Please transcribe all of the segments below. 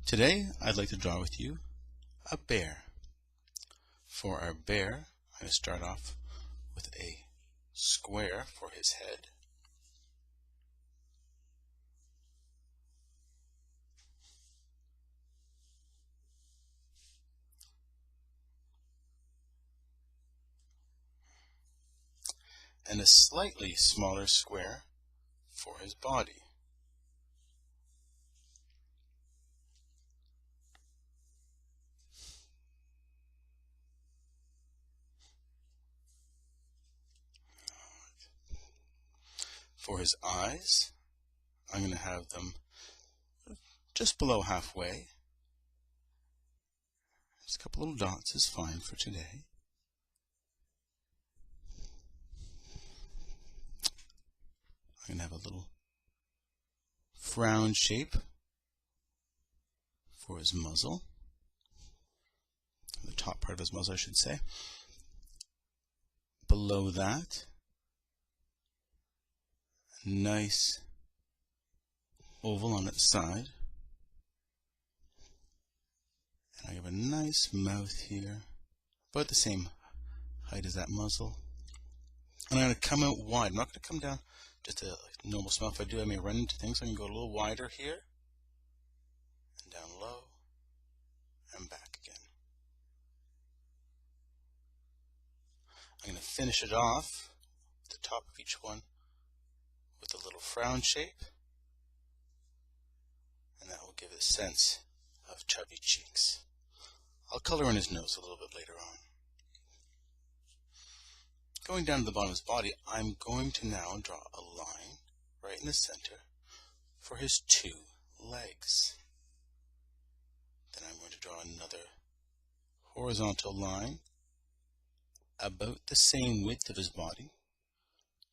Today I'd like to draw with you a bear. For our bear, I'm going to start off with a square for his head. And a slightly smaller square for his body. For his eyes, I'm going to have them just below halfway. Just a couple little dots is fine for today. I'm going to have a little frown shape for his muzzle. The top part of his muzzle, I should say. Below that, a nice oval on its side. And I have a nice mouth here, about the same height as that muzzle. And I'm going to come out wide. I'm not going to come down just a normal smile. If I do, I may run into things. So I'm going to go a little wider here, and down low, and back again. I'm going to finish it off at the top of each one with a little frown shape, and that will give it a sense of chubby cheeks. I'll color in his nose a little bit later on. Going down to the bottom of his body, I'm going to now draw a line right in the center for his two legs. Then I'm going to draw another horizontal line about the same width of his body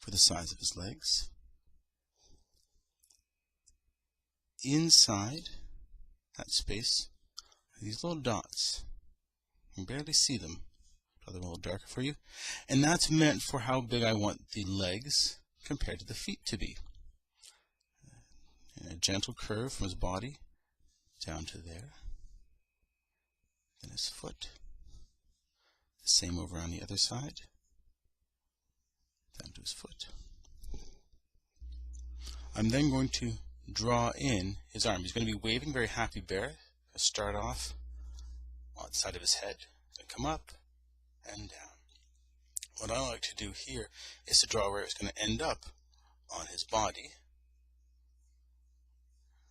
for the size of his legs. Inside that space are these little dots. You can barely see them. Draw them a little darker for you. And that's meant for how big I want the legs compared to the feet to be. And a gentle curve from his body down to there. Then his foot. The same over on the other side. Down to his foot. I'm then going to draw in his arm. He's going to be waving, very happy bear. I'll start off on the side of his head. Then come up and down. What I like to do here is to draw where it's going to end up on his body.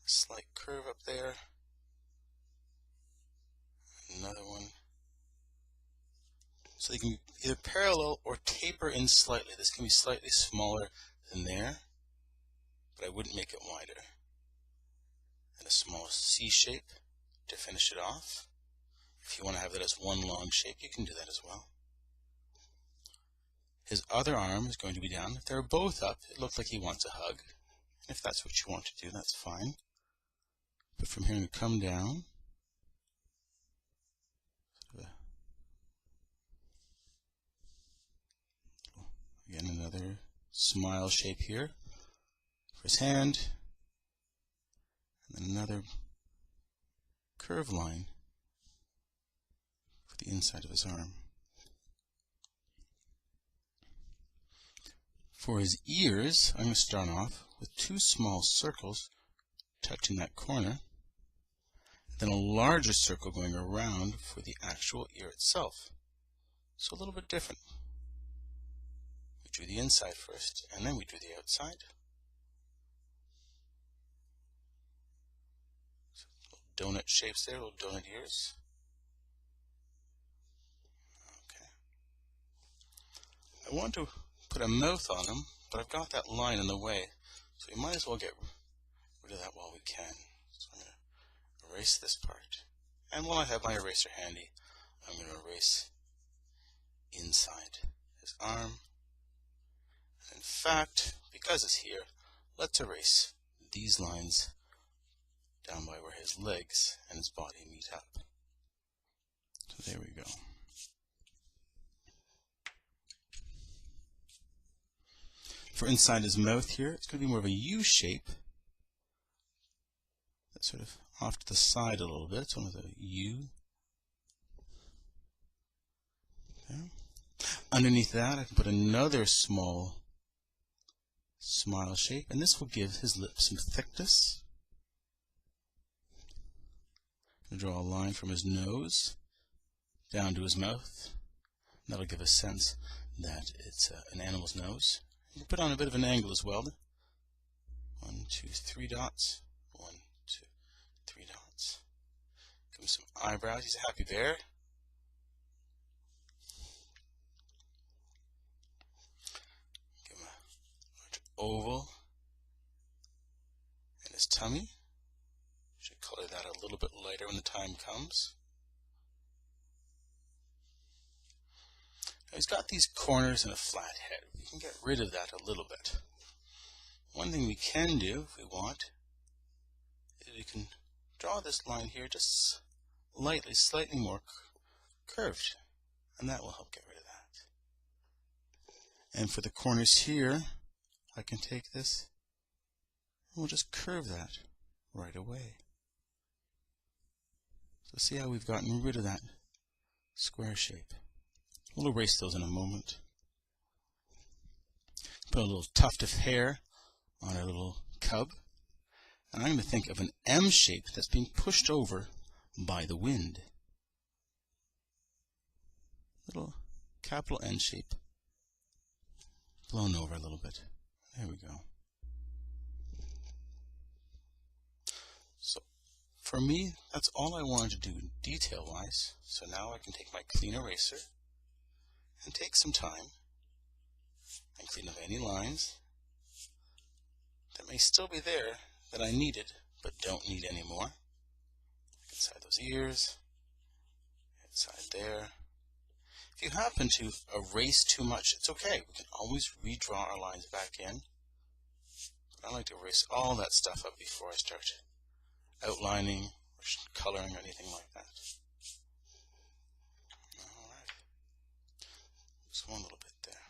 A slight curve up there. Another one. So you can either parallel or taper in slightly. This can be slightly smaller than there, but I wouldn't make it wider. And a small C shape to finish it off. If you want to have that as one long shape, you can do that as well. His other arm is going to be down. If they're both up, it looks like he wants a hug. If that's what you want to do, that's fine. But from here, I'm going to come down. Again, another smile shape here for his hand. And then another curve line for the inside of his arm. For his ears, I'm going to start off with two small circles touching that corner, then a larger circle going around for the actual ear itself. So a little bit different. We drew the inside first, and then we drew the outside. So little donut shapes there, little donut ears. Okay. I want to put a mouth on him, but I've got that line in the way, so we might as well get rid of that while we can. So I'm going to erase this part. And while I have my eraser handy, I'm going to erase inside his arm. And in fact, because it's here, let's erase these lines down by where his legs and his body meet up. So there we go. For inside his mouth here, it's going to be more of a U shape. That's sort of off to the side a little bit. It's one with a U. There. Underneath that, I can put another small smile shape, and this will give his lips some thickness. I'm going to draw a line from his nose down to his mouth. That'll give a sense that it's an animal's nose. You can put on a bit of an angle as well. 1, 2, 3 dots. 1, 2, 3 dots. Give him some eyebrows. He's a happy bear. Give him a large oval in his tummy. Should color that a little bit lighter when the time comes. Now he's got these corners and a flat head. We can get rid of that a little bit. One thing we can do, if we want, is we can draw this line here just lightly, slightly more curved, and that will help get rid of that. And for the corners here, I can take this and we'll just curve that right away. So see how we've gotten rid of that square shape. We'll erase those in a moment. Put a little tuft of hair on our little cub. And I'm going to think of an M shape that's being pushed over by the wind. Little capital N shape blown over a little bit. There we go. So for me, that's all I wanted to do detail-wise. So now I can take my clean eraser and take some time and clean up any lines that may still be there that I needed but don't need anymore. Inside those ears, inside there. If you happen to erase too much, it's okay. We can always redraw our lines back in. But I like to erase all that stuff up before I start outlining or coloring or anything like that. Alright. Just one little bit there.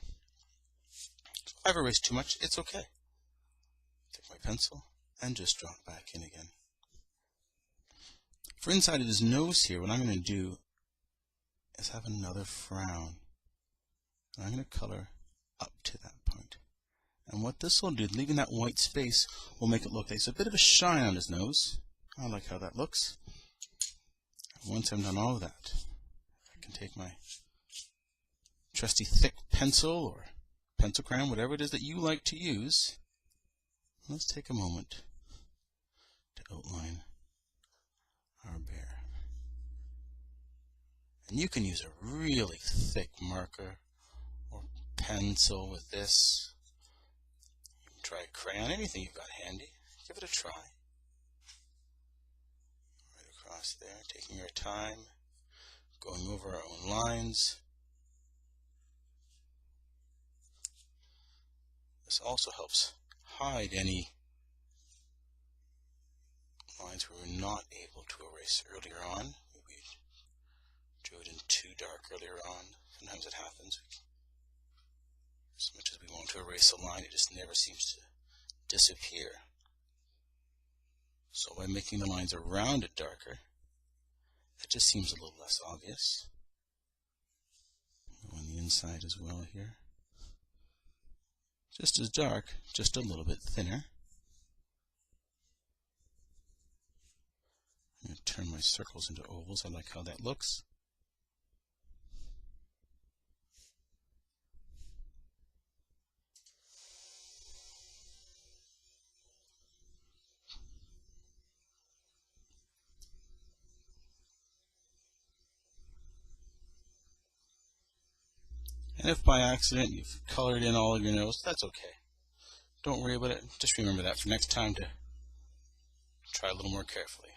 So if I've erased too much, it's okay. Take my pencil and just draw it back in again. For inside of his nose here, what I'm going to do is have another frown. And I'm going to color up to that point. And what this will do, leaving that white space, will make it look like there's a bit of a shine on his nose. I like how that looks. And once I'm done all of that, I can take my trusty thick pencil or pencil crayon, whatever it is that you like to use. Let's take a moment to outline our bear. And you can use a really thick marker or pencil with this. You can try a crayon, anything you've got handy. Give it a try. Right across there, taking our time, going over our own lines. This also helps hide any lines we were not able to erase earlier on. We drew it in too dark earlier on. Sometimes it happens. As much as we want to erase a line, it just never seems to disappear. So by making the lines around it darker, it just seems a little less obvious. Go on the inside as well here. Just as dark, just a little bit thinner. I'm going to turn my circles into ovals. I like how that looks. And if by accident you've colored in all of your nose, that's okay. Don't worry about it. Just remember that for next time to try a little more carefully.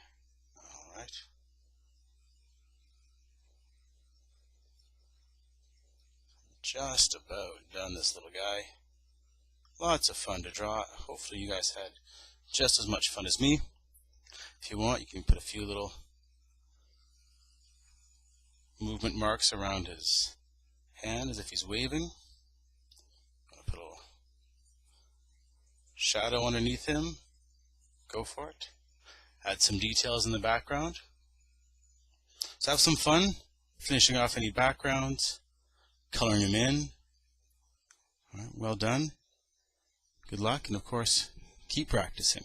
Alright. Just about done this little guy. Lots of fun to draw. Hopefully you guys had just as much fun as me. If you want, you can put a few little movement marks around his hand as if he's waving. I'm going to put a little shadow underneath him. Go for it. add some details in the background. So have some fun finishing off any backgrounds, coloring them in. All right, well done. Good luck, and of course, keep practicing.